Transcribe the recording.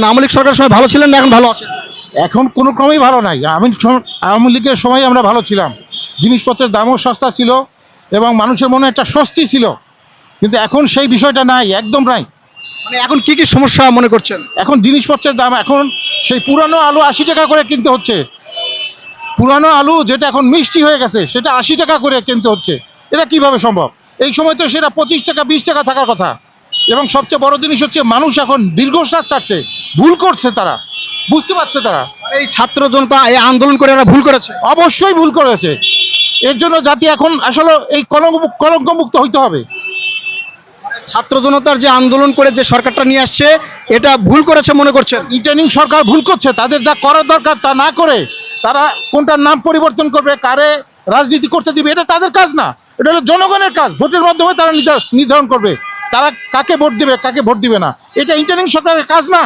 আওয়ামী লীগ সরকারের সময় ভালো ছিলেন না এখন ভালো আছেন? এখন কোনো ক্রমেই ভালো নাই। আওয়ামী লীগের সময় আমরা ভালো ছিলাম, জিনিসপত্রের দামও সস্তা ছিল এবং মানুষের মনে একটা স্বস্তি ছিল, কিন্তু এখন সেই বিষয়টা নাই, একদম নাই। মানে এখন কি কি সমস্যা মনে করছেন? এখন জিনিসপত্রের দাম, এখন সেই পুরানো আলু 80 টাকা করে কিনতে হচ্ছে। পুরানো আলু যেটা এখন মিষ্টি হয়ে গেছে সেটা 80 টাকা করে কিনতে হচ্ছে। এটা কিভাবে সম্ভব? এই সময় তো সেটা 25 টাকা 20 টাকা থাকার কথা। এবং সবচেয়ে বড় জিনিস হচ্ছে মানুষ এখন দীর্ঘশ্বাস চাচ্ছে, ভুল করছে তারা, বুঝতে পারছে তারা। এই ছাত্র জনতা এই আন্দোলন করে এরা ভুল করেছে। অবশ্যই ভুল করেছে। এর জন্য জাতি এখন আসলে এই কলঙ্কমুক্ত হইতে হবে। ছাত্র জনতার যে আন্দোলন করে যে সরকারটা নিয়ে আসছে এটা ভুল করেছে মনে করছেন? রিটার্নিং সরকার ভুল করছে, তাদের যা করার দরকার তা না করে তারা কোনটার নাম পরিবর্তন করবে, কারে রাজনীতি করতে দিবে, এটা তাদের কাজ না। এটা হলো জনগণের কাজ, ভোটের মাধ্যমে তারা নির্ধারণ করবে তারা কাকে ভোট দেবে কাকে ভোট দিবে না। এটা রিটার্নিং সরকারের কাজ না।